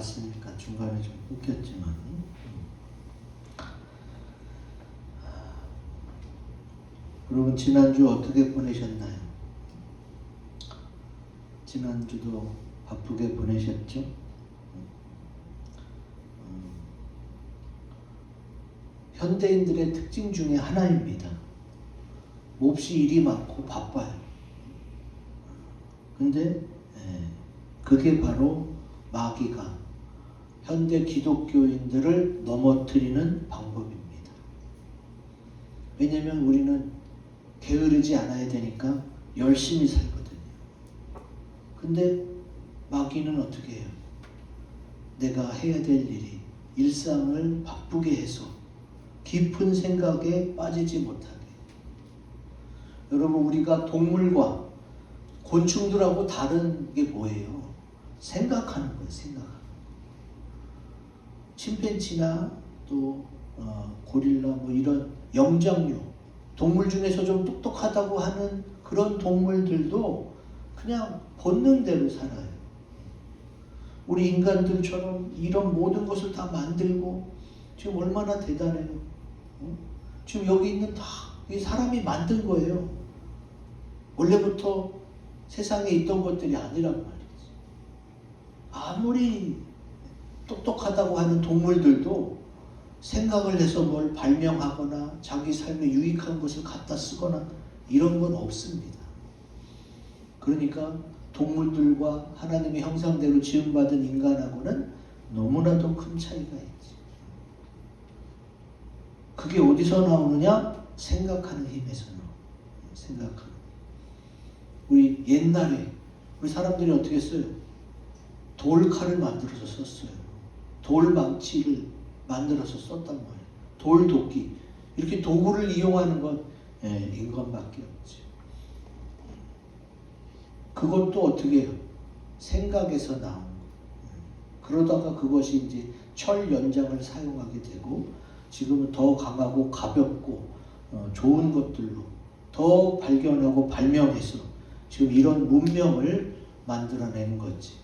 봤으니까 중간에 좀 끊겼지만, 여러분 지난주 어떻게 보내셨나요? 지난주도 바쁘게 보내셨죠? 현대인들의 특징 중에 하나입니다. 몹시 일이 많고 바빠요. 근데 그게 바로 마귀가 현대 기독교인들을 넘어뜨리는 방법입니다. 왜냐하면 우리는 게으르지 않아야 되니까 열심히 살거든요. 근데 마귀는 어떻게 해요? 내가 해야 될 일이 일상을 바쁘게 해서 깊은 생각에 빠지지 못하게. 여러분, 우리가 동물과 곤충들하고 다른 게 뭐예요? 생각하는 거예요. 생각하는 거. 침팬지나 또 고릴라 뭐 이런 영장류 동물 중에서 좀 똑똑하다고 하는 그런 동물들도 그냥 본능대로 살아요. 우리 인간들처럼 이런 모든 것을 다 만들고 지금 얼마나 대단해요. 지금 여기 있는 다 이 사람이 만든 거예요. 원래부터 세상에 있던 것들이 아니란 말이지. 아무리 똑똑하다고 하는 동물들도 생각을 해서 뭘 발명하거나 자기 삶에 유익한 것을 갖다 쓰거나 이런 건 없습니다. 그러니까 동물들과 하나님의 형상대로 지음받은 인간하고는 너무나도 큰 차이가 있지. 그게 어디서 나오느냐? 생각하는 힘에서 나와요. 생각하는. 우리 옛날에 우리 사람들이 어떻게 했어요? 돌칼을 만들어서 썼어요. 돌망치를 만들어서 썼단 말이에요. 돌도끼. 이렇게 도구를 이용하는 건 인간밖에 없지. 그것도 어떻게 해요? 생각에서 나온 거예요. 그러다가 그것이 이제 철 연장을 사용하게 되고 지금은 더 강하고 가볍고 좋은 것들로 더 발견하고 발명해서 지금 이런 문명을 만들어낸 거지.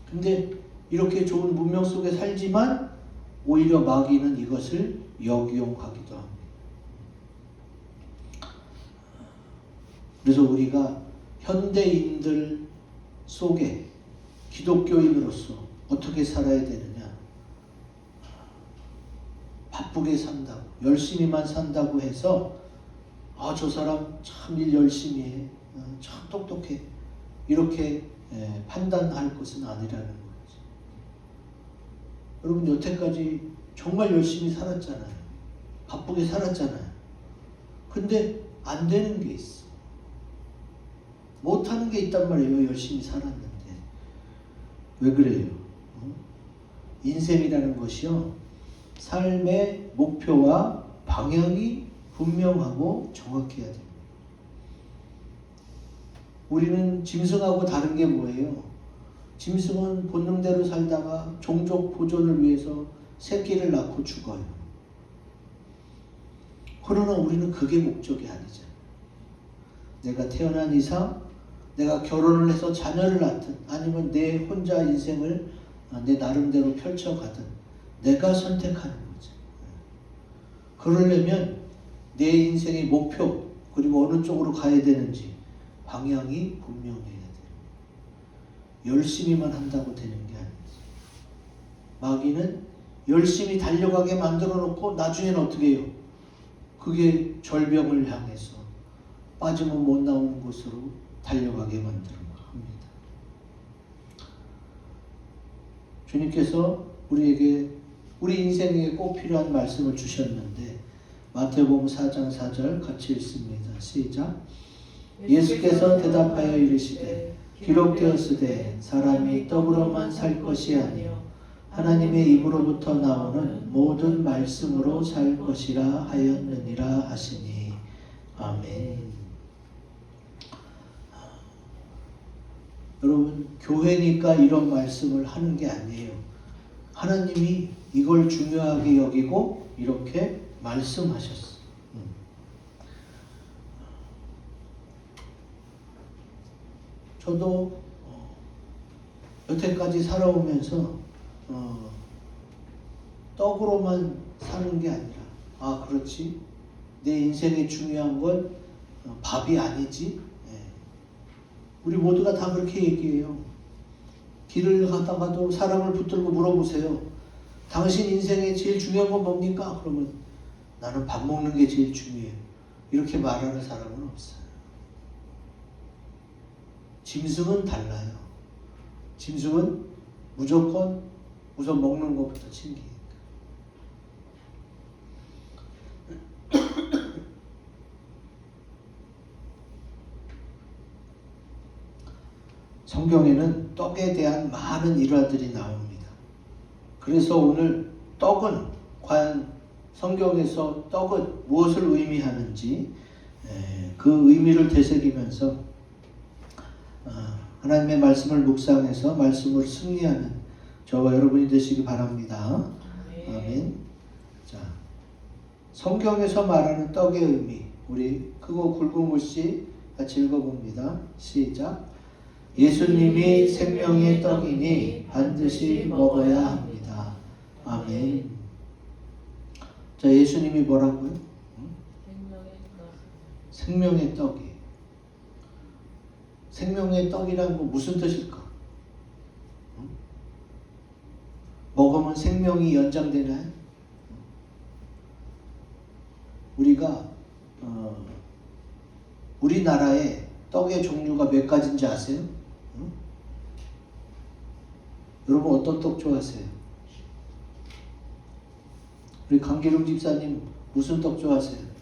근데 이렇게 좋은 문명 속에 살지만 오히려 마귀는 이것을 역이용하기도 합니다. 그래서 우리가 현대인들 속에 기독교인으로서 어떻게 살아야 되느냐? 바쁘게 산다고, 열심히만 산다고 해서 저 사람 참 일 열심히 해, 참 똑똑해, 이렇게 판단할 것은 아니라는 거지. 여러분 여태까지 정말 열심히 살았잖아요. 바쁘게 살았잖아요. 근데 안 되는 게 있어. 못하는 게 있단 말이에요. 열심히 살았는데. 왜 그래요? 인생이라는 것이요, 삶의 목표와 방향이 분명하고 정확해야 됩니다. 우리는 짐승하고 다른 게 뭐예요? 짐승은 본능대로 살다가 종족 보존을 위해서 새끼를 낳고 죽어요. 그러나 우리는 그게 목적이 아니잖아요. 내가 태어난 이상 내가 결혼을 해서 자녀를 낳든 아니면 내 혼자 인생을 내 나름대로 펼쳐가든 내가 선택하는 거죠. 그러려면 내 인생의 목표 그리고 어느 쪽으로 가야 되는지 방향이 분명해야 돼요. 열심히만 한다고 되는 게 아니지. 마귀는 열심히 달려가게 만들어 놓고 나중에는 어떻게 해요? 그게 절벽을 향해서 빠지면 못 나오는 곳으로 달려가게 만들어 합니다. 주님께서 우리에게 우리 인생에 꼭 필요한 말씀을 주셨는데 마태복음 4장 4절 같이 읽습니다. 시작. 예수께서 대답하여 이르시되 기록되었으되 사람이 떡으로만 살 것이 아니요 하나님의 입으로부터 나오는 모든 말씀으로 살 것이라 하였느니라 하시니. 아멘. 여러분, 교회니까 이런 말씀을 하는 게 아니에요. 하나님이 이걸 중요하게 여기고 이렇게 말씀하셨어. 저도 여태까지 살아오면서 떡으로만 사는 게 아니라, 아 그렇지, 내 인생에 중요한 건 밥이 아니지. 우리 모두가 다 그렇게 얘기해요. 길을 가다가도 사람을 붙들고 물어보세요. 당신 인생에 제일 중요한 건 뭡니까? 그러면 나는 밥 먹는 게 제일 중요해요. 이렇게 말하는 사람은 없어요. 짐승은 달라요. 짐승은 무조건 우선 먹는 것부터 챙기니까. 성경에는 떡에 대한 많은 일화들이 나옵니다. 그래서 오늘 떡은 과연 성경에서 떡은 무엇을 의미하는지 그 의미를 되새기면서 하나님의 말씀을 묵상해서 말씀을 승리하는 저와 여러분이 되시기 바랍니다. 아멘. 자, 성경에서 말하는 떡의 의미, 우리 크고 굵은 글씨 같이 읽어봅니다. 시작. 예수님이 생명의 떡이니 반드시 먹어야 합니다. 아멘. 자, 예수님이 뭐라고요? 생명의 떡이. 생명의 떡이란 거 무슨 뜻일까? 먹으면 생명이 연장되나요? 우리가 우리나라에 떡의 종류가 몇 가지인지 아세요? 여러분 어떤 떡 좋아하세요? 우리 강기룡 집사님 무슨 떡 좋아하세요?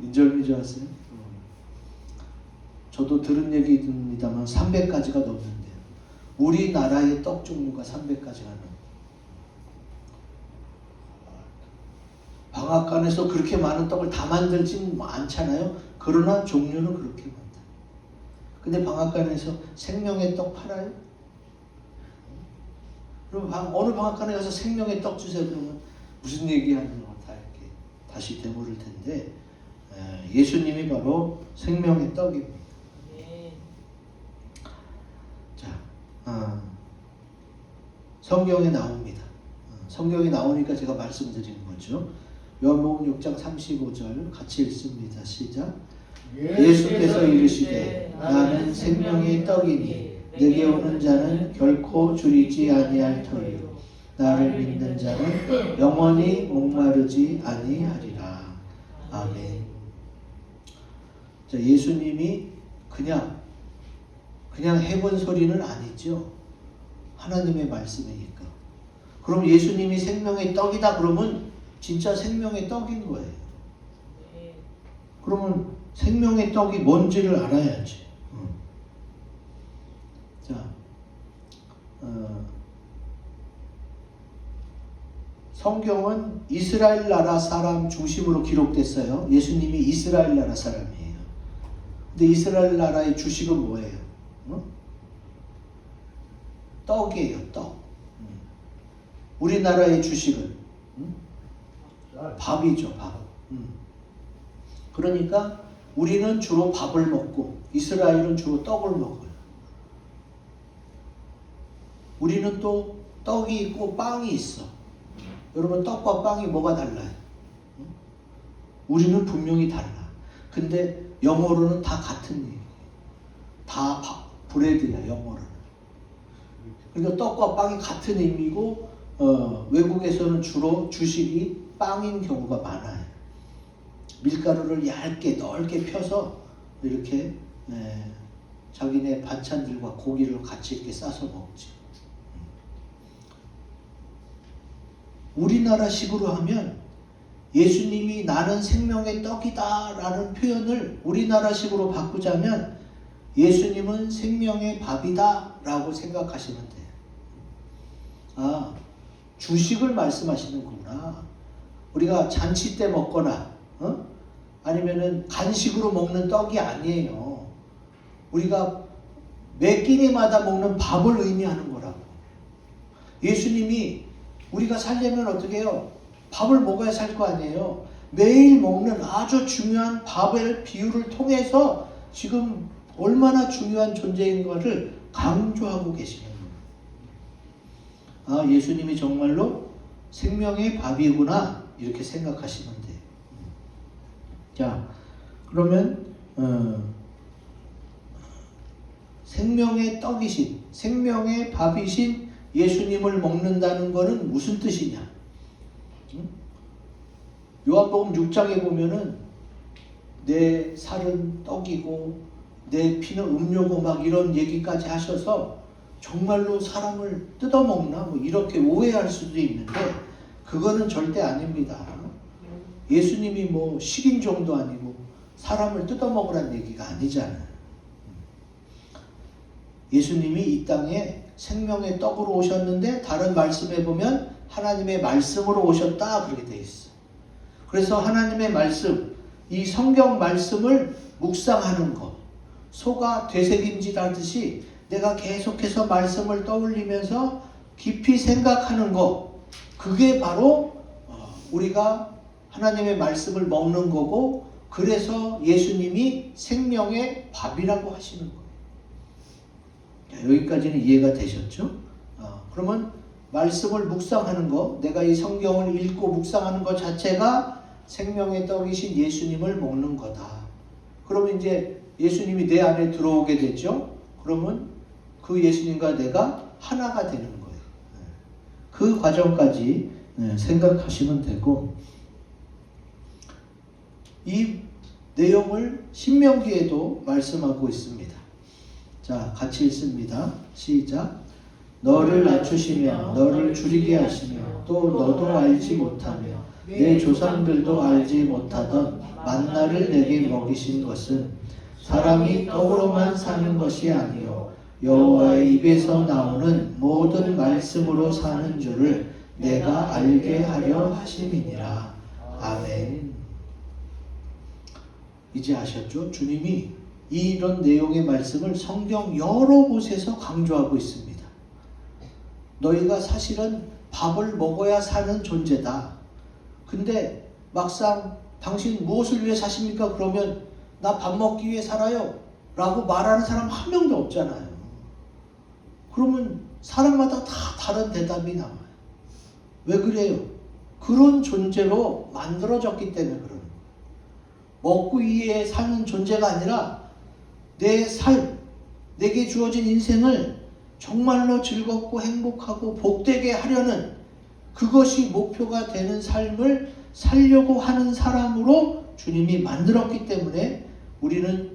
인절미 좋아하세요? 저도 들은 얘기입니다만 300가지가 넘는데요. 우리나라의 떡 종류가 300가지가 넘어요. 방앗간에서 그렇게 많은 떡을 다 만들진 않잖아요. 그러나 종류는 그렇게 많다. 근데 방앗간에서 생명의 떡 팔아요? 그럼 어느 방앗간에 가서 생명의 떡 주세요 그러면 무슨 얘기하는 거 다 이렇게 다시 되물을 텐데, 예수님이 바로 생명의 떡입니다. 자, 성경에 나옵니다. 성경에 나오니까 제가 말씀드리는 거죠. 요한복음 6장 35절 같이 읽습니다. 시작. 예수께서 이르시되 나는 생명의 떡이니 내게 오는 자는 결코 줄이지 아니할 터이요 나를 믿는 자는 영원히 목마르지 아니하리라. 아멘. 자, 예수님이 그냥 해본 소리는 아니죠. 하나님의 말씀이니까. 그럼 예수님이 생명의 떡이다 그러면 진짜 생명의 떡인 거예요. 그러면 생명의 떡이 뭔지를 알아야지. 자, 성경은 이스라엘 나라 사람 중심으로 기록됐어요. 예수님이 이스라엘 나라 사람이에요. 근데 이스라엘 나라의 주식은 뭐예요? 떡이에요, 떡. 우리나라의 주식은 밥이죠, 밥. 그러니까 우리는 주로 밥을 먹고 이스라엘은 주로 떡을 먹어요. 우리는 또 떡이 있고 빵이 있어. 여러분 떡과 빵이 뭐가 달라요? 우리는 분명히 달라. 근데 영어로는 다 같은 얘기예요. 다 브레드야, 영어로는. 그러니까 떡과 빵이 같은 의미고 외국에서는 주로 주식이 빵인 경우가 많아요. 밀가루를 얇게 넓게 펴서 이렇게 자기네 반찬들과 고기를 같이 이렇게 싸서 먹지. 우리나라식으로 하면 예수님이 나는 생명의 떡이다 라는 표현을 우리나라식으로 바꾸자면 예수님은 생명의 밥이다 라고 생각하시면 돼요. 아, 주식을 말씀하시는 거구나. 우리가 잔치 때 먹거나 아니면은 간식으로 먹는 떡이 아니에요. 우리가 매 끼니마다 먹는 밥을 의미하는 거라고. 예수님이 우리가 살려면 어떻게 해요? 밥을 먹어야 살 거 아니에요. 매일 먹는 아주 중요한 밥의 비유를 통해서 지금 얼마나 중요한 존재인가를 강조하고 계시는 거예요. 아, 예수님이 정말로 생명의 밥이구나 이렇게 생각하시면 돼요. 자, 그러면 생명의 떡이신, 생명의 밥이신 예수님을 먹는다는 것은 무슨 뜻이냐? 요한복음 6장에 보면은 내 살은 떡이고 내 피는 음료고 막 이런 얘기까지 하셔서 정말로 사람을 뜯어먹나? 뭐 이렇게 오해할 수도 있는데 그거는 절대 아닙니다. 예수님이 뭐 식인종도 아니고 사람을 뜯어먹으란 얘기가 아니잖아요. 예수님이 이 땅에 생명의 떡으로 오셨는데 다른 말씀에 보면 하나님의 말씀으로 오셨다 그렇게 돼 있어요. 그래서 하나님의 말씀, 이 성경 말씀을 묵상하는 것, 소가 되새김질 하듯이 내가 계속해서 말씀을 떠올리면서 깊이 생각하는 것, 그게 바로 우리가 하나님의 말씀을 먹는 거고, 그래서 예수님이 생명의 밥이라고 하시는 거예요. 자, 여기까지는 이해가 되셨죠? 그러면 말씀을 묵상하는 것, 내가 이 성경을 읽고 묵상하는 것 자체가 생명의 떡이신 예수님을 먹는 거다. 그러면 이제 예수님이 내 안에 들어오게 되죠? 그러면 그 예수님과 내가 하나가 되는 거예요. 그 과정까지 생각하시면 되고, 이 내용을 신명기에도 말씀하고 있습니다. 자, 같이 읽습니다. 시작. 너를 낮추시며 너를 줄이게 하시며 또 너도 알지 못하며 내 조상들도 알지 못하던 만나를 내게 먹이신 것은 사람이 떡으로만 사는 것이 아니요 여호와의 입에서 나오는 모든 말씀으로 사는 줄을 내가 알게 하려 하심이니라. 아멘. 이제 아셨죠? 주님이 이런 내용의 말씀을 성경 여러 곳에서 강조하고 있습니다. 너희가 사실은 밥을 먹어야 사는 존재다. 근데 막상 당신 무엇을 위해 사십니까? 그러면 나 밥 먹기 위해 살아요 라고 말하는 사람 한 명도 없잖아요. 그러면 사람마다 다 다른 대답이 나와요. 왜 그래요? 그런 존재로 만들어졌기 때문에 그러는 거예요. 먹고 위해 사는 존재가 아니라 내 삶, 내게 주어진 인생을 정말로 즐겁고 행복하고 복되게 하려는, 그것이 목표가 되는 삶을 살려고 하는 사람으로 주님이 만들었기 때문에 우리는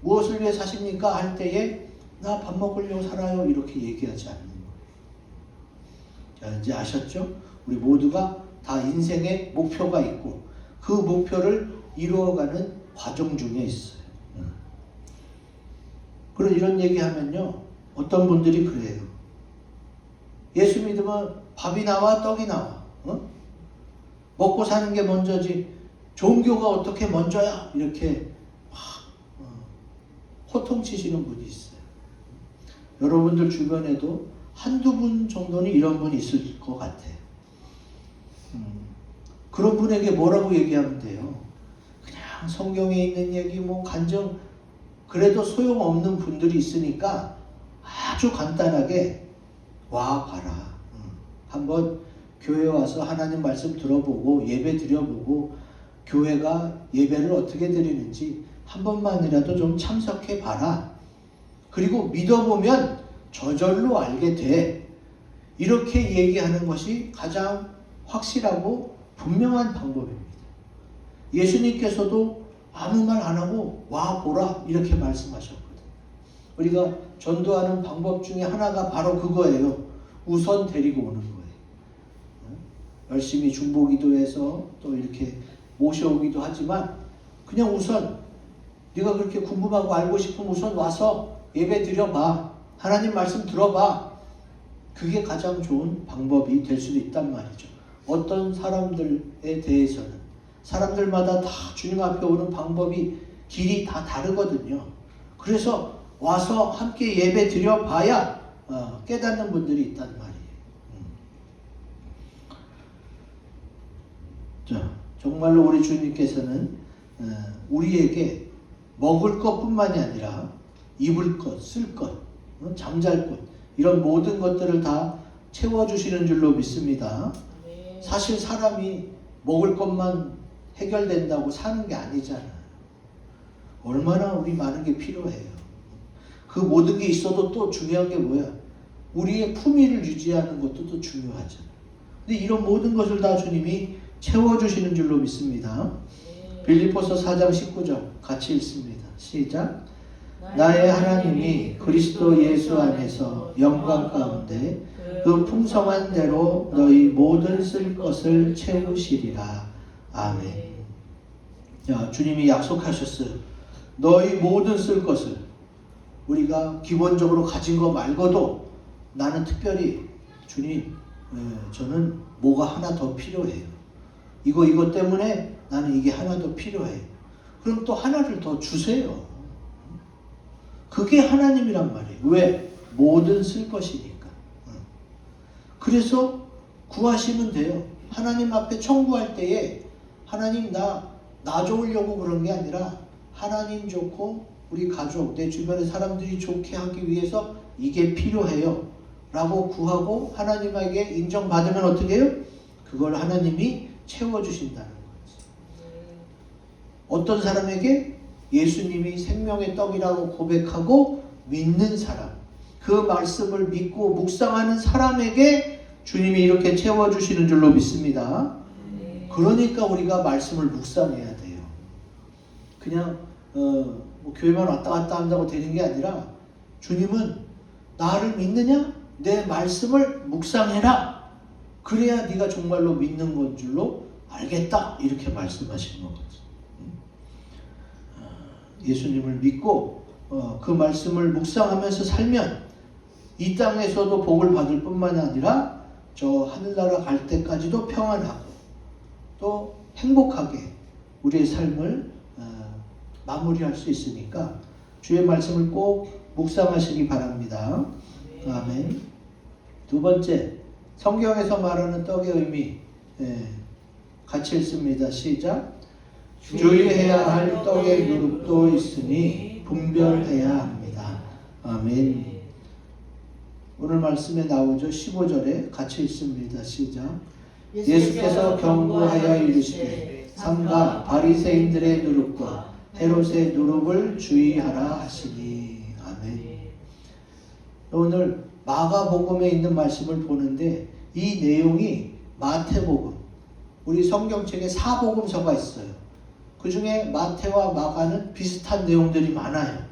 무엇을 위해 사십니까? 할 때에 나 밥 먹으려고 살아요 이렇게 얘기하지 않는 거예요. 자, 이제 아셨죠? 우리 모두가 다 인생의 목표가 있고 그 목표를 이루어가는 과정 중에 있어요. 그런 이런 얘기하면요, 어떤 분들이 그래요. 예수 믿으면 밥이 나와 떡이 나와. 먹고 사는 게 먼저지 종교가 어떻게 먼저야? 이렇게 막 호통치시는 분이 있어요. 여러분들 주변에도 한두 분 정도는 이런 분이 있을 것 같아요. 그런 분에게 뭐라고 얘기하면 돼요? 그냥 성경에 있는 얘기, 뭐 간증, 그래도 소용없는 분들이 있으니까 아주 간단하게 와 봐라. 한번 교회 와서 하나님 말씀 들어보고 예배 드려보고 교회가 예배를 어떻게 드리는지 한 번만이라도 좀 참석해 봐라. 그리고 믿어보면 저절로 알게 돼. 이렇게 얘기하는 것이 가장 확실하고 분명한 방법입니다. 예수님께서도 아무 말 안 하고 와 보라 이렇게 말씀하셨거든요. 우리가 전도하는 방법 중에 하나가 바로 그거예요. 우선 데리고 오는 거예요. 열심히 중보기도해서 또 이렇게 모셔오기도 하지만 그냥 우선 네가 그렇게 궁금하고 알고 싶으면 우선 와서 예배 드려봐. 하나님 말씀 들어봐. 그게 가장 좋은 방법이 될 수도 있단 말이죠. 어떤 사람들에 대해서는 사람들마다 다 주님 앞에 오는 방법이 길이 다 다르거든요. 그래서 와서 함께 예배 드려봐야 깨닫는 분들이 있단 말이에요. 자, 정말로 우리 주님께서는 우리에게 먹을 것뿐만이 아니라 입을 것, 쓸 것, 잠잘 것 이런 모든 것들을 다 채워주시는 줄로 믿습니다. 사실 사람이 먹을 것만 해결된다고 사는 게 아니잖아요. 얼마나 우리 많은 게 필요해요. 그 모든 게 있어도 또 중요한 게 뭐야? 우리의 품위를 유지하는 것도 또 중요하잖아요. 근데 이런 모든 것을 다 주님이 채워주시는 줄로 믿습니다. 빌립보서 4장 19절 같이 읽습니다. 시작. 나의 하나님이 그리스도 예수 안에서 영광 가운데 그 풍성한 대로 너희 모든 쓸 것을 채우시리라. 아멘. 자, 주님이 약속하셨어요. 너희 모든 쓸 것을, 우리가 기본적으로 가진 거 말고도 나는 특별히 주님, 저는 뭐가 하나 더 필요해요. 이것 때문에 나는 이게 하나 더 필요해요. 그럼 또 하나를 더 주세요. 그게 하나님이란 말이에요. 왜? 모든 쓸 것이니까. 그래서 구하시면 돼요. 하나님 앞에 청구할 때에 하나님 나 좋으려고 그런 게 아니라 하나님 좋고 우리 가족, 내 주변의 사람들이 좋게 하기 위해서 이게 필요해요 라고 구하고 하나님에게 인정받으면 어떻게 해요? 그걸 하나님이 채워주신다는 거지. 어떤 사람에게 예수님이 생명의 떡이라고 고백하고 믿는 사람, 그 말씀을 믿고 묵상하는 사람에게 주님이 이렇게 채워주시는 줄로 믿습니다. 그러니까 우리가 말씀을 묵상해야 돼요. 그냥 뭐 교회만 왔다 갔다 한다고 되는 게 아니라 주님은 나를 믿느냐? 내 말씀을 묵상해라. 그래야 네가 정말로 믿는 건 줄로 알겠다. 이렇게 말씀하시는 거거든요. 예수님을 믿고 그 말씀을 묵상하면서 살면 이 땅에서도 복을 받을 뿐만 아니라 저 하늘나라 갈 때까지도 평안하고 또 행복하게 우리의 삶을 마무리할 수 있으니까 주의 말씀을 꼭 묵상하시기 바랍니다. 아멘. 두 번째, 성경에서 말하는 떡의 의미 같이 읽습니다. 시작. 주의해야 할 떡의 누룩도 있으니 분별해야 합니다. 아멘. 오늘 말씀에 나오죠. 15절에 같이 읽습니다. 시작. 예수께서 경고하여 이르시되 삼가 바리새인들의 누룩과 헤롯의 누룩을 주의하라 하시니. 아멘. 오늘 마가복음에 있는 말씀을 보는데 이 내용이 마태복음, 우리 성경책에 4복음서가 있어요. 그 중에 마태와 마가는 비슷한 내용들이 많아요.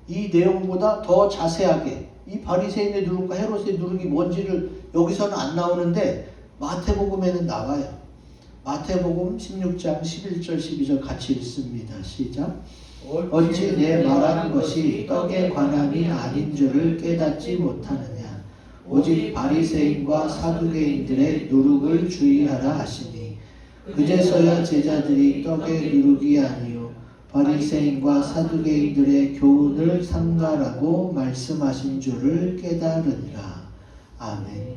이 내용보다 더 자세하게 이 바리새인의 누룩과 헤롯의 누룩이 뭔지를 여기서는 안 나오는데 마태복음에는 나와요. 마태복음 16장 11절 12절 같이 읽습니다. 시작. 어찌 내 말하는 것이 떡에 관함이 아닌 줄을 깨닫지 못하느냐. 오직 바리새인과 사두개인들의 누룩을 주의하라 하시니 그제서야 제자들이 떡의 누룩이 아니요 바리새인과 사두개인들의 교훈을 삼가라고 말씀하신 줄을 깨달으니라. 아멘.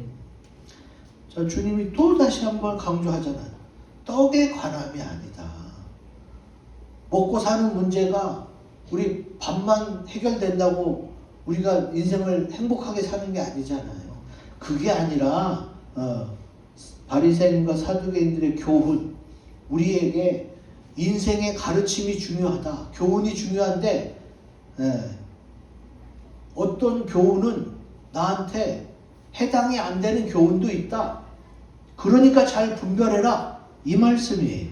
자, 주님이 또 다시 한번 강조하잖아요. 떡에 관함이 아니다. 먹고 사는 문제가 우리 밥만 해결된다고 우리가 인생을 행복하게 사는 게 아니잖아요. 그게 아니라 바리새인과 사두개인들의 교훈, 우리에게 인생의 가르침이 중요하다. 교훈이 중요한데 어떤 교훈은 나한테 해당이 안 되는 교훈도 있다. 그러니까 잘 분별해라. 이 말씀이에요.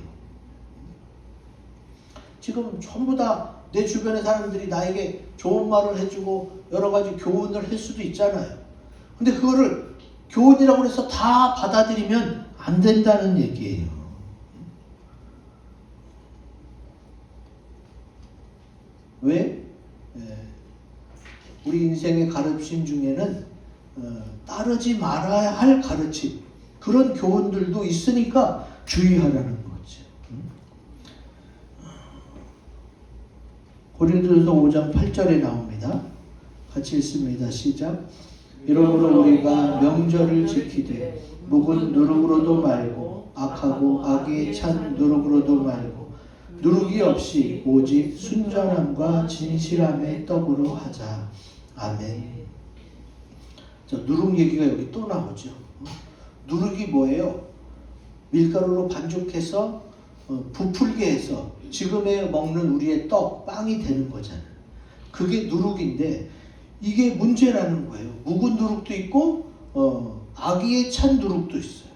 지금 전부 다 내 주변의 사람들이 나에게 좋은 말을 해주고 여러 가지 교훈을 할 수도 있잖아요. 근데 그거를 교훈이라고 해서 다 받아들이면 안 된다는 얘기예요. 왜? 우리 인생의 가르침 중에는 따르지 말아야 할 가르침, 그런 교훈들도 있으니까 주의하라는 거죠. 고린도전서 5장 8절에 나옵니다. 같이 읽습니다. 시작. 이러므로 우리가 명절을 지키되 묵은 누룩으로도 말고 악하고 악에 찬 누룩으로도 말고 누룩이 없이 오직 순전함과 진실함의 떡으로 하자. 아멘. 자, 누룩 얘기가 여기 또 나오죠. 누룩이 뭐예요? 밀가루로 반죽해서 부풀게 해서 지금에 먹는 우리의 떡, 빵이 되는 거잖아요. 그게 누룩인데 이게 문제라는 거예요. 묵은 누룩도 있고 아기에 찬 누룩도 있어요.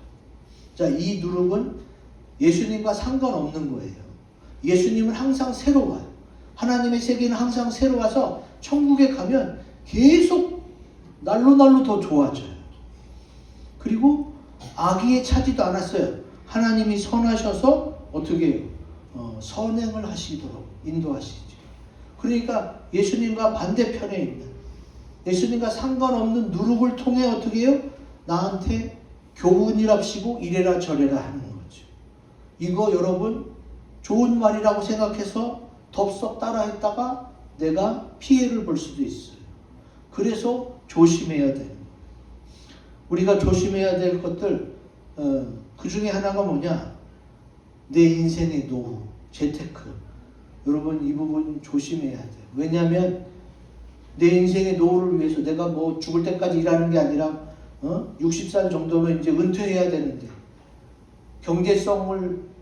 자, 이 누룩은 예수님과 상관없는 거예요. 예수님은 항상 새로워요. 하나님의 세계는 항상 새로워서 천국에 가면 계속 날로 더 좋아져요. 그리고 아기에 차지도 않았어요. 하나님이 선하셔서 어떻게 해요? 선행을 하시도록 인도하시죠. 그러니까 예수님과 반대편에 있는 예수님과 상관없는 누룩을 통해 어떻게 해요? 나한테 교훈이랍시고 이래라 저래라 하는 거죠. 이거 여러분 좋은 말이라고 생각해서 덥석 따라했다가 내가 피해를 볼 수도 있어요. 그래서 조심해야 돼요. 우리가 조심해야 될 것들 그 중에 하나가 뭐냐? 내 인생의 노후, 재테크. 여러분 이 부분 조심해야 돼요. 왜냐하면 내 인생의 노후를 위해서 내가 뭐 죽을 때까지 일하는 게 아니라 60살 정도면 이제 은퇴해야 되는데 경제성을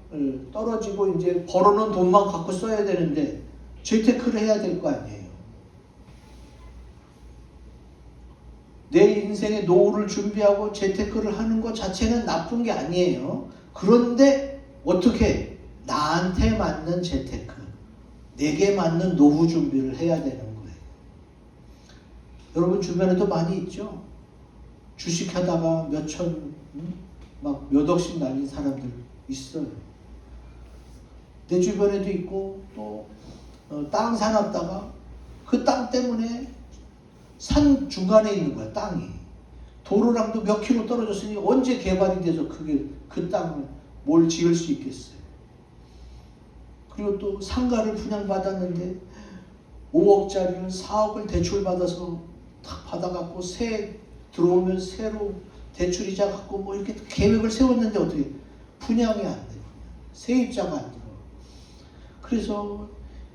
떨어지고 이제 벌어놓은 돈만 갖고 써야 되는데 재테크를 해야 될 거 아니에요. 내 인생의 노후를 준비하고 재테크를 하는 것 자체는 나쁜 게 아니에요. 그런데 어떻게 나한테 맞는 재테크, 내게 맞는 노후 준비를 해야 되는 거예요. 여러분 주변에도 많이 있죠. 주식하다가 몇천, 막 몇 억씩 날린 사람들 있어요. 내 주변에도 있고 또 땅 사놨다가 그 땅 때문에 산 중간에 있는 거야. 땅이 도로랑도 몇 킬로 떨어졌으니 언제 개발이 돼서 그게 그 땅을 뭘 지을 수 있겠어요. 그리고 또 상가를 분양받았는데 5억짜리를 4억을 대출받아서 탁 받아갖고 새 들어오면 새로 대출이자 갖고 뭐 이렇게 계획을 세웠는데 어떻게 분양이 안 돼. 세입자가 안 들어. 그래서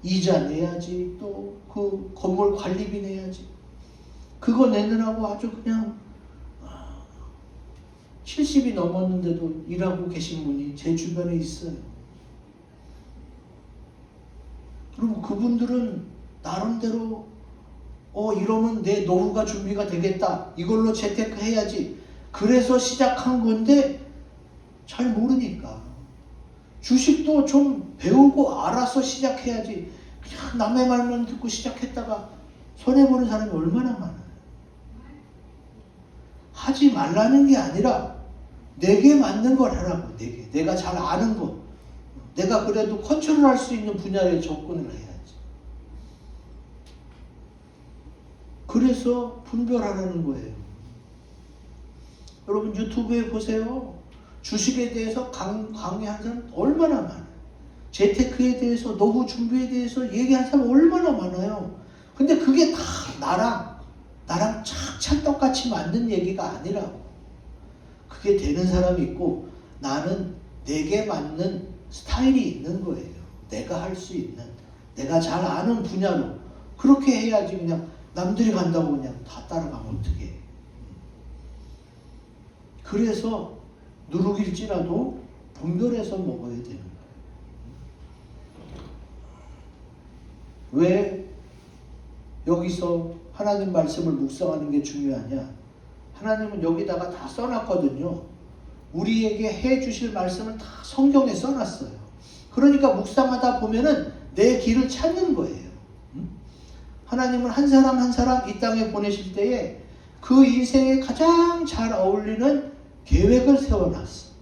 이자 내야지, 또 그 건물 관리비 내야지. 그거 내느라고 아주 그냥 70이 넘었는데도 일하고 계신 분이 제 주변에 있어요. 그리고 그분들은 나름대로 이러면 내 노후가 준비가 되겠다. 이걸로 재테크 해야지. 그래서 시작한 건데 잘 모르니까. 주식도 좀 배우고 알아서 시작해야지. 그냥 남의 말만 듣고 시작했다가 손해보는 사람이 얼마나 많아요. 하지 말라는 게 아니라 내게 맞는 걸 하라고. 내가 잘 아는 거. 내가 그래도 컨트롤할 수 있는 분야에 접근을 해야지. 그래서 분별하라는 거예요. 여러분 유튜브에 보세요. 주식에 대해서 강의한 사람 얼마나 많아요. 재테크에 대해서, 노후 준비에 대해서 얘기한 사람 얼마나 많아요. 근데 그게 다 나랑 찰떡같이 맞는 얘기가 아니라고. 그게 되는 사람이 있고 나는 내게 맞는 스타일이 있는 거예요. 내가 할 수 있는, 내가 잘 아는 분야로 그렇게 해야지. 그냥 남들이 간다고 그냥 다 따라가면 어떡해. 그래서 누룩일지라도 분별해서 먹어야 되는 거예요. 왜 여기서 하나님 말씀을 묵상하는 게 중요하냐? 하나님은 여기다가 다 써놨거든요. 우리에게 해주실 말씀을 다 성경에 써놨어요. 그러니까 묵상하다 보면은 내 길을 찾는 거예요. 하나님은 한 사람 한 사람 이 땅에 보내실 때에 그 인생에 가장 잘 어울리는 계획을 세워놨어.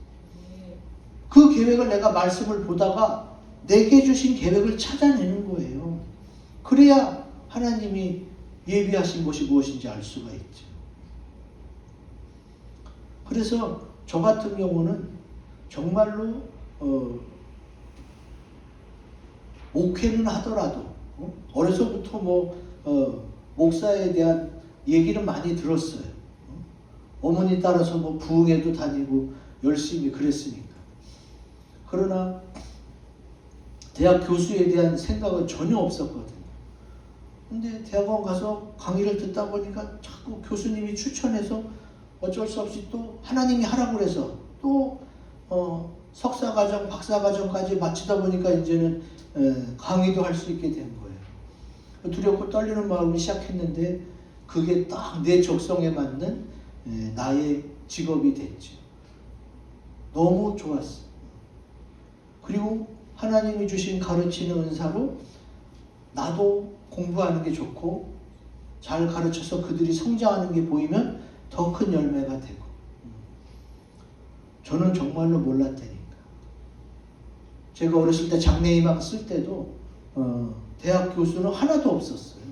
그 계획을 내가 말씀을 보다가 내게 주신 계획을 찾아내는 거예요. 그래야 하나님이 예비하신 것이 무엇인지 알 수가 있죠. 그래서 저 같은 경우는 정말로 목회는 하더라도 어려서부터 목사에 대한 얘기를 많이 들었어요. 어머니 따라서 부흥회도 다니고 열심히 그랬으니까. 그러나 대학 교수에 대한 생각은 전혀 없었거든요. 근데 대학원 가서 강의를 듣다 보니까 자꾸 교수님이 추천해서 어쩔 수 없이 또 하나님이 하라고 그래서 또 석사과정, 박사과정까지 마치다 보니까 이제는 강의도 할 수 있게 된 거예요. 두렵고 떨리는 마음이 시작했는데 그게 딱 내 적성에 맞는 나의 직업이 됐죠. 너무 좋았어요. 그리고 하나님이 주신 가르치는 은사로 나도 공부하는 게 좋고 잘 가르쳐서 그들이 성장하는 게 보이면 더 큰 열매가 되고. 저는 정말로 몰랐다니까. 제가 어렸을 때 장래희망 쓸 때도 대학 교수는 하나도 없었어요.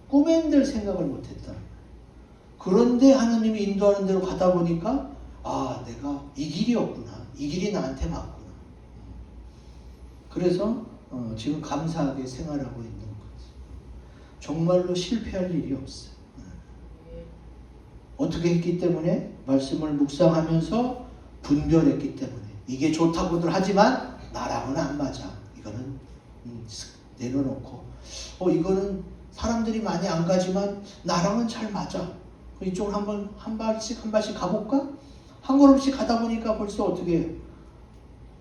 꿈엔들 생각을 못했다. 그런데 하나님이 인도하는 대로 가다 보니까 내가 이 길이었구나. 이 길이 나한테 맞구나. 그래서 지금 감사하게 생활하고 있는 거지. 정말로 실패할 일이 없어요. 어떻게 했기 때문에? 말씀을 묵상하면서 분별했기 때문에. 이게 좋다고들 하지만 나랑은 안 맞아. 이거는 내려놓고 이거는 사람들이 많이 안 가지만 나랑은 잘 맞아. 이쪽으로 한 발씩 가볼까? 한 걸음씩 가다 보니까 벌써 어떻게 해요?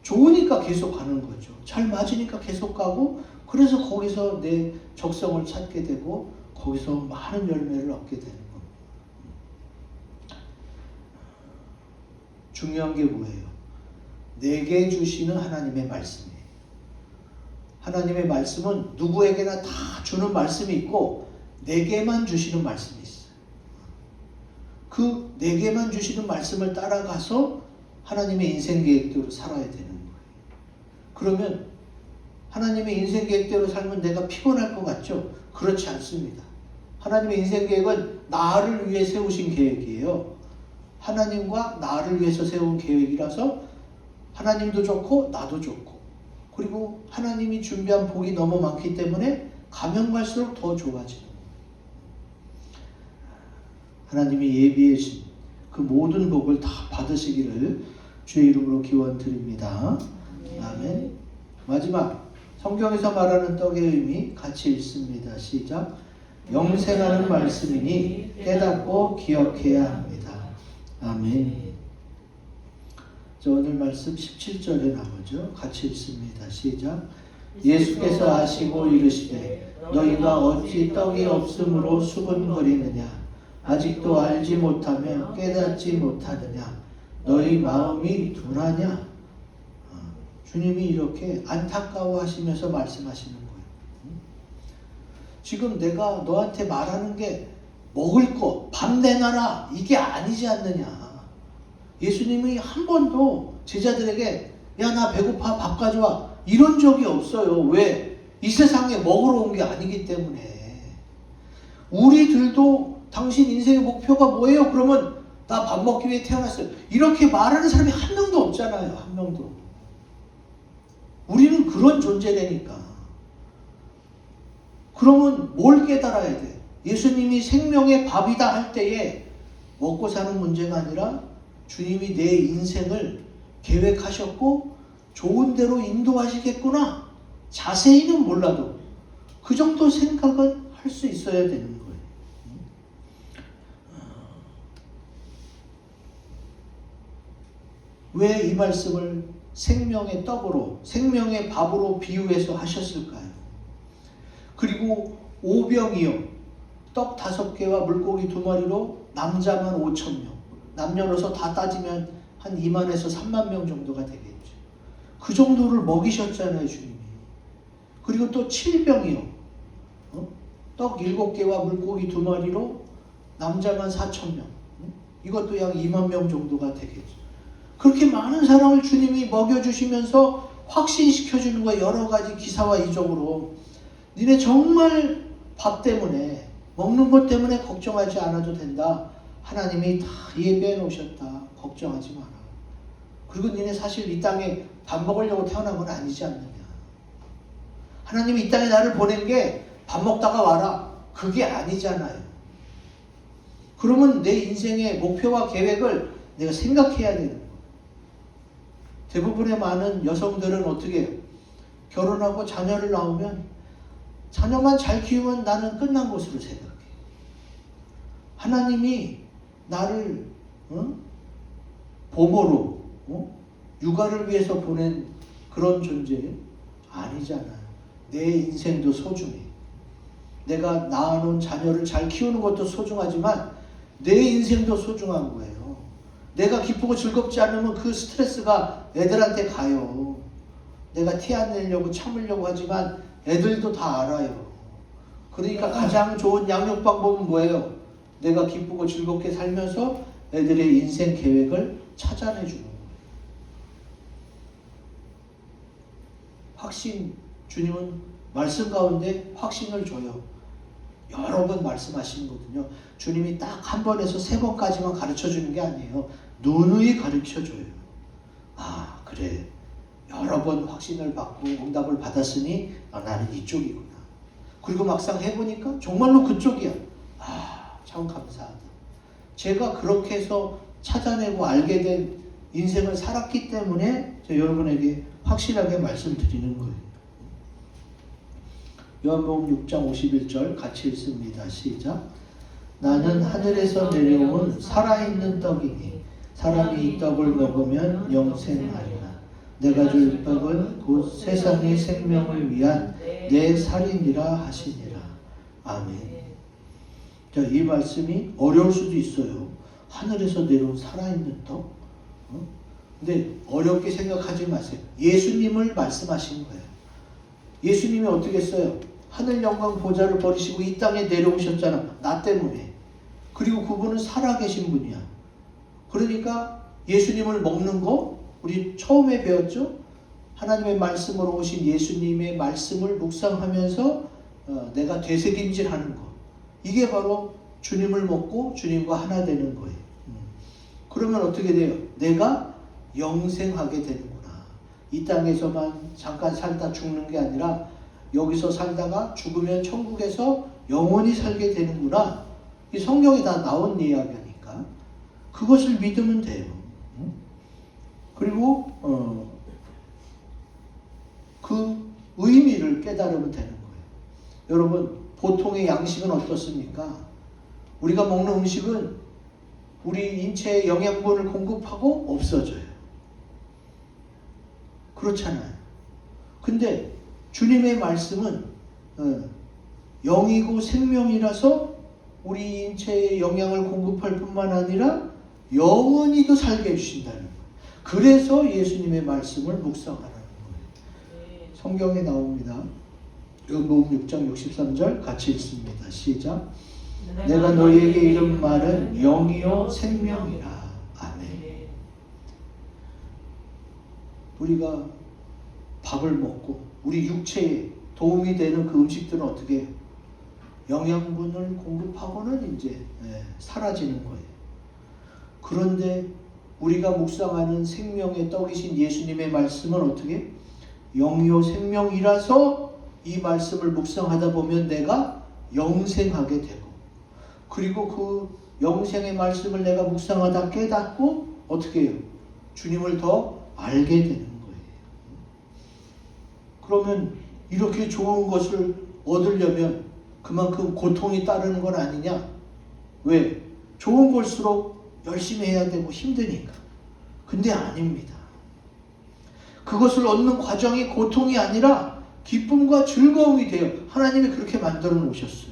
좋으니까 계속 가는 거죠. 잘 맞으니까 계속 가고, 그래서 거기서 내 적성을 찾게 되고 거기서 많은 열매를 얻게 되는 겁니다. 중요한 게 뭐예요? 내게 주시는 하나님의 말씀이에요. 하나님의 말씀은 누구에게나 다 주는 말씀이 있고 내게만 주시는 말씀이 있어요. 그 내게만 주시는 말씀을 따라가서 하나님의 인생 계획대로 살아야 되는 거예요. 그러면 하나님의 인생 계획대로 살면 내가 피곤할 것 같죠? 그렇지 않습니다. 하나님의 인생 계획은 나를 위해 세우신 계획이에요. 하나님과 나를 위해서 세운 계획이라서 하나님도 좋고 나도 좋고, 그리고 하나님이 준비한 복이 너무 많기 때문에 가면 갈수록 더 좋아지는 거예요. 하나님이 예비해 주신 그 모든 복을 다 받으시기를 주의 이름으로 기원드립니다. 아멘. 마지막 성경에서 말하는 떡의 의미 같이 읽습니다. 시작. 영생하는 말씀이니 깨닫고 기억해야 합니다. 아멘. 오늘 말씀 17절에 나오죠. 같이 읽습니다. 시작. 예수께서 아시고 이르시되 너희가 어찌 떡이 없으므로 수군거리느냐. 아직도 알지 못하며 깨닫지 못하느냐. 너희 마음이 둔하냐. 주님이 이렇게 안타까워하시면서 말씀하시는 거예요. 지금 내가 너한테 말하는 게 먹을 거, 밥 내놔라, 이게 아니지 않느냐. 예수님이 한 번도 제자들에게 야, 나 배고파, 밥 가져와, 이런 적이 없어요. 왜? 이 세상에 먹으러 온 게 아니기 때문에. 우리들도 당신 인생의 목표가 뭐예요? 그러면 나 밥 먹기 위해 태어났어요. 이렇게 말하는 사람이 한 명도 없잖아요. 한 명도. 우리는 그런 존재라니까. 그러면 뭘 깨달아야 돼? 예수님이 생명의 밥이다 할 때에 먹고 사는 문제가 아니라 주님이 내 인생을 계획하셨고 좋은 대로 인도하시겠구나. 자세히는 몰라도 그 정도 생각은 할 수 있어야 되는 거예요. 왜 이 말씀을 생명의 떡으로, 생명의 밥으로 비유해서 하셨을까요? 그리고 오병이어 떡 5개와 물고기 2마리로 남자만 5,000명, 남녀노소 다 따지면 한 2만에서 3만 명 정도가 되겠죠. 그 정도를 먹이셨잖아요, 주님이. 그리고 또 7병이요. 떡 7개와 물고기 2마리로 남자만 4,000명. 이것도 약 2만 명 정도가 되겠죠. 그렇게 많은 사람을 주님이 먹여주시면서 확신시켜주는 거예요. 여러 가지 기사와 이적으로. 니네 정말 밥 때문에, 먹는 것 때문에 걱정하지 않아도 된다. 하나님이 다 예배해 놓으셨다. 걱정하지 마라. 그리고 니네 사실 이 땅에 밥 먹으려고 태어난 건 아니지 않느냐. 하나님이 이 땅에 나를 보낸 게 밥 먹다가 와라. 그게 아니잖아요. 그러면 내 인생의 목표와 계획을 내가 생각해야 되는 거예요. 대부분의 많은 여성들은 어떻게 해요? 결혼하고 자녀를 낳으면 자녀만 잘 키우면 나는 끝난 것으로 생각해. 하나님이 나를 보모로 육아를 위해서 보낸 그런 존재 아니잖아요. 내 인생도 소중해. 내가 낳아놓은 자녀를 잘 키우는 것도 소중하지만 내 인생도 소중한 거예요. 내가 기쁘고 즐겁지 않으면 그 스트레스가 애들한테 가요. 내가 티 안 내려고 참으려고 하지만 애들도 다 알아요. 그러니까 가장 좋은 양육 방법은 뭐예요? 내가 기쁘고 즐겁게 살면서 애들의 인생 계획을 찾아내주는 거예요. 확신, 주님은 말씀 가운데 확신을 줘요. 여러 번 말씀하시거든요. 주님이 딱 한 번에서 3번까지만 가르쳐 주는 게 아니에요. 누누이 가르쳐 줘요. 아, 그래. 여러 번 확신을 받고 응답을 받았으니 나는 이쪽이구나. 그리고 막상 해보니까 정말로 그쪽이야. 아, 참 감사하다. 제가 그렇게 해서 찾아내고 알게 된 인생을 살았기 때문에 제가 여러분에게 확실하게 말씀드리는 거예요. 요한복음 6장 51절 같이 읽습니다. 시작. 나는 하늘에서 내려온 살아있는 떡이니 사람이 이 떡을 먹으면 영생하리라. 내가 줄 떡은 곧 세상의 생명을 위한 내 살이니라 하시니라. 아멘. 자, 이 말씀이 어려울 수도 있어요. 하늘에서 내려온 살아있는 떡? 근데 어렵게 생각하지 마세요. 예수님을 말씀하신 거예요. 예수님이 어떻게 했어요? 하늘 영광 보좌를 버리시고 이 땅에 내려오셨잖아. 나 때문에. 그리고 그분은 살아계신 분이야. 그러니까 예수님을 먹는 거 우리 처음에 배웠죠? 하나님의 말씀으로 오신 예수님의 말씀을 묵상하면서 내가 되새김질하는 거. 이게 바로 주님을 먹고 주님과 하나 되는 거예요. 그러면 어떻게 돼요? 내가 영생하게 되는구나. 이 땅에서만 잠깐 살다 죽는 게 아니라 여기서 살다가 죽으면 천국에서 영원히 살게 되는구나. 이 성경에 다 나온 이야기니까 그것을 믿으면 돼요. 그리고 그 의미를 깨달으면 되는 거예요. 여러분, 보통의 양식은 어떻습니까? 우리가 먹는 음식은 우리 인체에 영양분을 공급하고 없어져요. 그렇잖아요. 근데 주님의 말씀은 영이고 생명이라서 우리 인체에 영양을 공급할 뿐만 아니라 영원히도 살게 해주신다는 거예요. 그래서 예수님의 말씀을 묵상하라는 거예요. 성경에 나옵니다. 요한복음 6장 63절 같이 읽습니다. 시작. 내가 너희에게 이른 말은 영이요 생명이라. 아멘. 우리가 밥을 먹고 우리 육체에 도움이 되는 그 음식들은 어떻게 해요? 영양분을 공급하고는 이제 사라지는 거예요. 그런데 우리가 묵상하는 생명의 떡이신 예수님의 말씀은 어떻게? 영이요 생명이라서 이 말씀을 묵상하다 보면 내가 영생하게 되고, 그리고 그 영생의 말씀을 내가 묵상하다 깨닫고 어떻게 해요? 주님을 더 알게 되는 거예요. 그러면 이렇게 좋은 것을 얻으려면 그만큼 고통이 따르는 건 아니냐? 왜? 좋은 걸수록 열심히 해야 되고 힘드니까. 근데 아닙니다. 그것을 얻는 과정이 고통이 아니라 기쁨과 즐거움이 돼요. 하나님이 그렇게 만들어 놓으셨어요.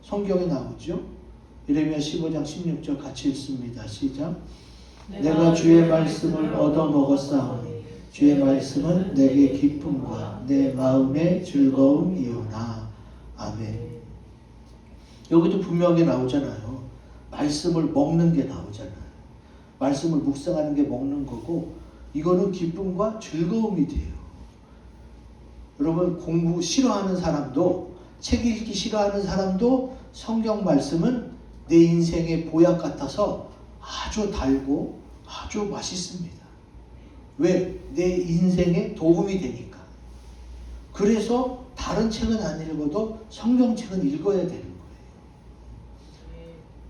성경에 나오죠? 예레미야 15장 16절 같이 읽습니다. 시작. 내가 주의 말씀을 얻어 먹었사오니 주의 말씀은 내게 기쁨과 내 마음의 즐거움이오나. 아멘. 여기도 분명히 나오잖아요. 말씀을 먹는 게 나오잖아요. 말씀을 묵상하는 게 먹는 거고, 이거는 기쁨과 즐거움이 돼요. 여러분, 공부 싫어하는 사람도, 책 읽기 싫어하는 사람도 성경 말씀은 내 인생의 보약 같아서 아주 달고 아주 맛있습니다. 왜? 내 인생에 도움이 되니까. 그래서 다른 책은 안 읽어도 성경책은 읽어야 되는 거예요.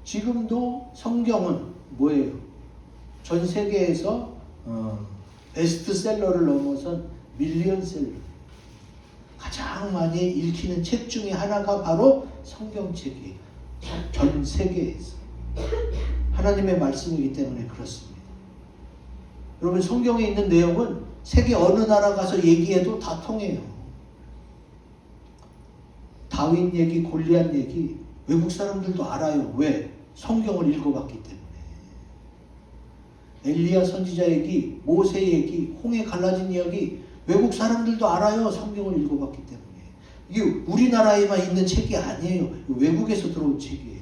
지금도 성경은 뭐예요? 전 세계에서 베스트셀러를 넘어선 밀리언셀러. 가장 많이 읽히는 책 중에 하나가 바로 성경책이에요. 전 세계에서. 하나님의 말씀이기 때문에 그렇습니다. 여러분, 성경에 있는 내용은 세계 어느 나라 가서 얘기해도 다 통해요. 다윈 얘기, 골리앗 얘기 외국 사람들도 알아요. 왜? 성경을 읽어봤기 때문에. 엘리야 선지자 얘기, 모세 얘기, 홍해 갈라진 이야기 외국 사람들도 알아요. 성경을 읽어봤기 때문에. 이게 우리나라에만 있는 책이 아니에요. 외국에서 들어온 책이에요.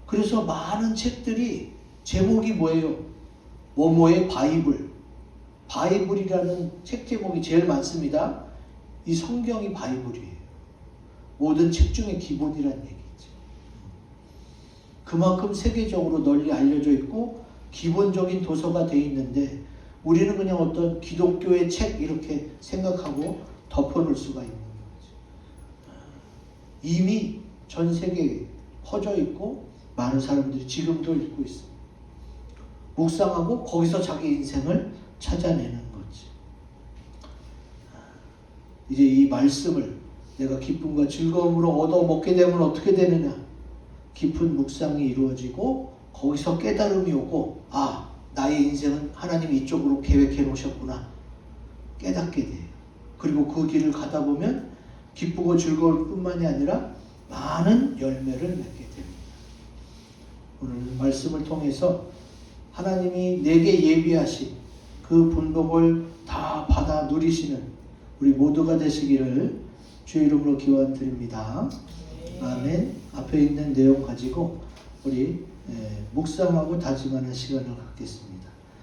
그래서 많은 책들이 제목이 뭐예요? 뭐뭐의 바이블. 바이블이라는 책 제목이 제일 많습니다. 이 성경이 바이블이에요. 모든 책 중에 기본이란 얘기죠. 그만큼 세계적으로 널리 알려져 있고 기본적인 도서가 돼 있는데 우리는 그냥 어떤 기독교의 책 이렇게 생각하고 덮어놓을 수가 있는 거죠. 이미 전 세계에 퍼져 있고 많은 사람들이 지금도 읽고 있습니다. 묵상하고 거기서 자기 인생을 찾아내는 거지. 이제 이 말씀을 내가 기쁨과 즐거움으로 얻어먹게 되면 어떻게 되느냐? 깊은 묵상이 이루어지고 거기서 깨달음이 오고 아, 나의 인생은 하나님이 이쪽으로 계획해 놓으셨구나 깨닫게 돼요. 그리고 그 길을 가다 보면 기쁘고 즐거울 뿐만이 아니라 많은 열매를 맺게 됩니다. 오늘 말씀을 통해서 하나님이 내게 예비하신 그 분복을 다 받아 누리시는 우리 모두가 되시기를 주의 이름으로 기원드립니다. 아멘. 앞에 있는 내용 가지고 우리 묵상하고 다짐하는 시간을 갖겠습니다.